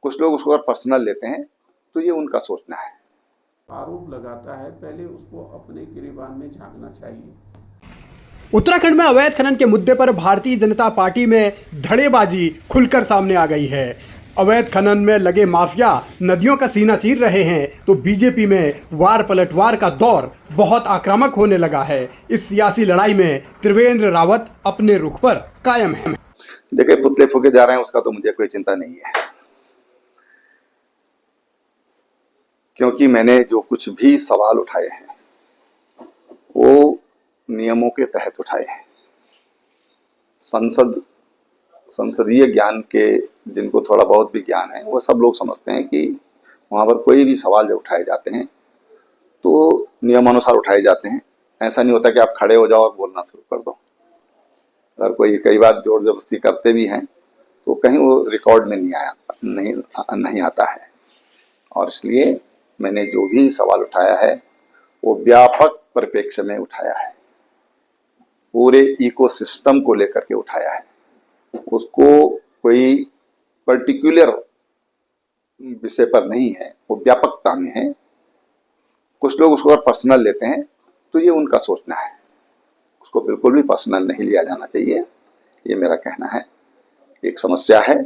कुछ लोग उसको अगर पर्सनल लेते हैं तो ये उनका सोचना है। आरोप लगाता है, पहले उसको अपने गिरेबान में झांकना चाहिए। उत्तराखंड में अवैध खनन के मुद्दे पर भारतीय जनता पार्टी में धड़ेबाजी खुलकर सामने आ गई है। अवैध खनन में लगे माफिया नदियों का सीना चीर रहे हैं तो बीजेपी में वार पलटवार का दौर बहुत आक्रामक होने लगा है। इस सियासी लड़ाई में त्रिवेंद्र रावत अपने रुख पर कायम है। देखिए, पुतले फूके जा रहे हैं उसका तो मुझे कोई चिंता नहीं है, क्योंकि मैंने जो कुछ भी सवाल उठाए हैं वो नियमों के तहत उठाए हैं। संसदीय ज्ञान के जिनको थोड़ा बहुत भी ज्ञान है वो सब लोग समझते हैं कि वहां पर कोई भी सवाल जब उठाए जाते हैं तो नियमानुसार उठाए जाते हैं। ऐसा नहीं होता कि आप खड़े हो जाओ और बोलना शुरू कर दो। अगर कोई कई बार जोर जबरदस्ती करते भी हैं तो कहीं वो रिकॉर्ड में नहीं आता है। और इसलिए मैंने जो भी सवाल उठाया है वो व्यापक परिप्रेक्ष्य में उठाया है, पूरे इकोसिस्टम को लेकर के उठाया है। उसको कोई पर्टिकुलर विषय पर नहीं है, वो व्यापकता में है। कुछ लोग उसको अगर पर्सनल लेते हैं तो ये उनका सोचना है, उसको बिल्कुल भी पर्सनल नहीं लिया जाना चाहिए, ये मेरा कहना है। एक समस्या है,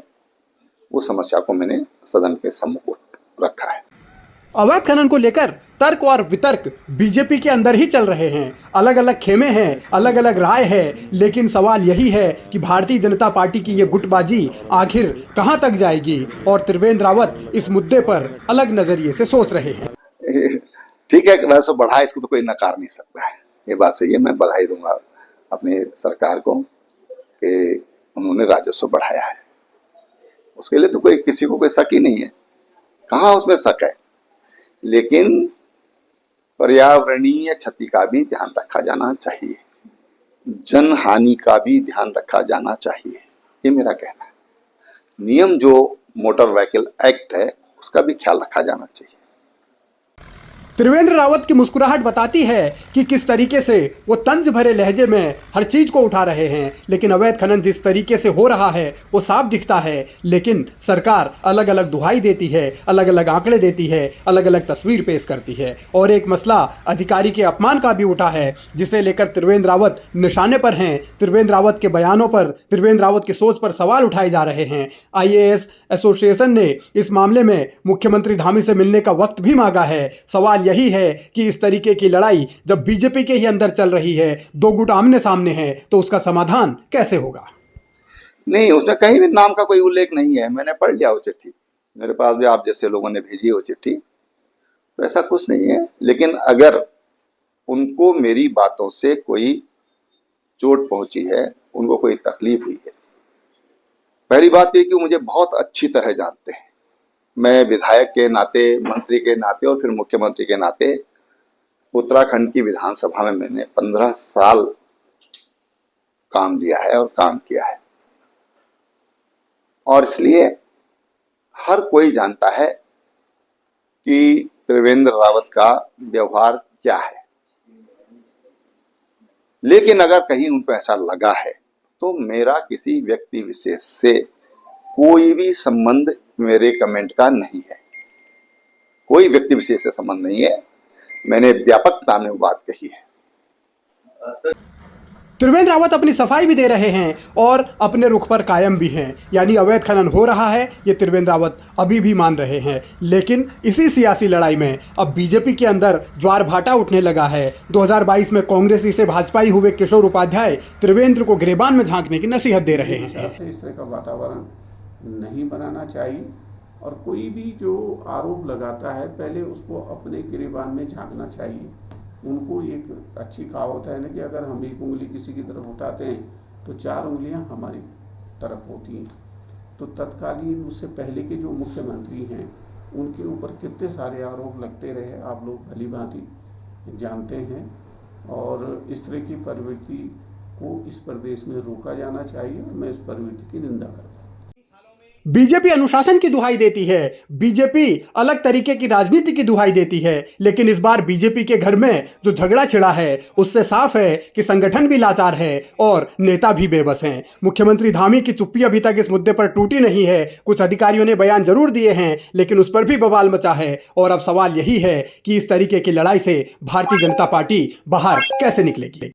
वो समस्या को मैंने सदन के सम्मुख रखा है। अवैध खनन को लेकर तर्क और वितर्क बीजेपी के अंदर ही चल रहे हैं। अलग अलग खेमे हैं, अलग अलग राय है, लेकिन सवाल यही है कि भारतीय जनता पार्टी की ये गुटबाजी आखिर कहां तक जाएगी और त्रिवेंद्र रावत इस मुद्दे पर अलग नजरिए से सोच रहे हैं। ठीक है, राजस्व बढ़ा, इसको तो कोई नकार नहीं सकता है, ये बात सही है। मैं बधाई दूंगा अपनी सरकार को कि उन्होंने राजस्व बढ़ाया है, उसके लिए तो कोई किसी को कोई शक ही नहीं है, कहाँ उसमें शक है। लेकिन पर्यावरणीय क्षति का भी ध्यान रखा जाना चाहिए, जन हानि का भी ध्यान रखा जाना चाहिए, ये मेरा कहना है। नियम जो मोटर व्हीकल एक्ट है उसका भी ख्याल रखा जाना चाहिए। त्रिवेंद्र रावत की मुस्कुराहट बताती है कि किस तरीके से वो तंज भरे लहजे में हर चीज को उठा रहे हैं, लेकिन अवैध खनन जिस तरीके से हो रहा है वो साफ दिखता है। लेकिन सरकार अलग अलग दुहाई देती है, अलग अलग आंकड़े देती है, अलग अलग तस्वीर पेश करती है। और एक मसला अधिकारी के अपमान का भी उठा है, जिसे लेकर त्रिवेंद्र रावत निशाने पर हैं। त्रिवेंद्र रावत के बयानों पर, त्रिवेंद्र रावत की सोच पर सवाल उठाए जा रहे हैं। IAS एसोसिएशन ने इस मामले में मुख्यमंत्री धामी से मिलने का वक्त भी मांगा है। सवाल यही है कि इस तरीके की लड़ाई जब बीजेपी के ही अंदर चल रही है, दो गुट आमने सामने हैं, तो उसका समाधान कैसे होगा? नहीं, उसमें कहीं भी नाम का कोई उल्लेख नहीं है। मैंने पढ़ लिया वो चिट्ठी, मेरे पास भी आप जैसे लोगों ने भेजी है वो चिट्ठी, तो ऐसा कुछ नहीं है। लेकिन अगर उनको मेरी बातों से कोई चोट पहुंची है, उनको कोई तकलीफ हुई है, पहली बात ये कि मुझे बहुत अच्छी तरह जानते हैं। मैं विधायक के नाते, मंत्री के नाते और फिर मुख्यमंत्री के नाते उत्तराखंड की विधानसभा में मैंने 15 साल काम लिया है और काम किया है, और इसलिए हर कोई जानता है कि त्रिवेंद्र रावत का व्यवहार क्या है। लेकिन अगर कहीं उनको ऐसा लगा है तो मेरा किसी व्यक्ति विशेष से कोई भी संबंध मेरे कमेंट का नहीं है, कोई व्यक्ति विशेष से संबंध नहीं है। मैंने व्यापकता में बात कही है। त्रिवेंद्र रावत अपनी सफाई भी दे रहे हैं और अपने रुख पर कायम भी हैं, यानी अवैध खनन हो रहा है ये त्रिवेंद्र रावत अभी भी मान रहे हैं। लेकिन इसी सियासी लड़ाई में अब बीजेपी के अंदर ज्वार भाटा उठने लगा है। 2022 में कांग्रेसी से भाजपाई हुए किशोर उपाध्याय त्रिवेंद्र को गिरेबान में झांकने की नसीहत दे रहे हैं। इस तरह का वातावरण नहीं बनाना चाहिए, और कोई भी जो आरोप लगाता है पहले उसको अपने गिरेबान में झांकना चाहिए। उनको एक अच्छी कहावत है ना कि अगर हम एक उंगली किसी की तरफ उठाते हैं तो 4 उंगलियां हमारी तरफ होती हैं। तो तत्कालीन उससे पहले के जो मुख्यमंत्री हैं उनके ऊपर कितने सारे आरोप लगते रहे, आप लोग भली भांति जानते हैं। और इस तरह की प्रवृत्ति को इस प्रदेश में रोका जाना चाहिए, और मैं इस प्रवृत्ति की निंदा करता हूँ। बीजेपी अनुशासन की दुहाई देती है, बीजेपी अलग तरीके की राजनीति की दुहाई देती है, लेकिन इस बार बीजेपी के घर में जो झगड़ा छिड़ा है उससे साफ है कि संगठन भी लाचार है और नेता भी बेबस हैं। मुख्यमंत्री धामी की चुप्पी अभी तक इस मुद्दे पर टूटी नहीं है। कुछ अधिकारियों ने बयान जरूर दिए हैं, लेकिन उस पर भी बवाल मचा है। और अब सवाल यही है कि इस तरीके की लड़ाई से भारतीय जनता पार्टी बाहर कैसे निकलेगी।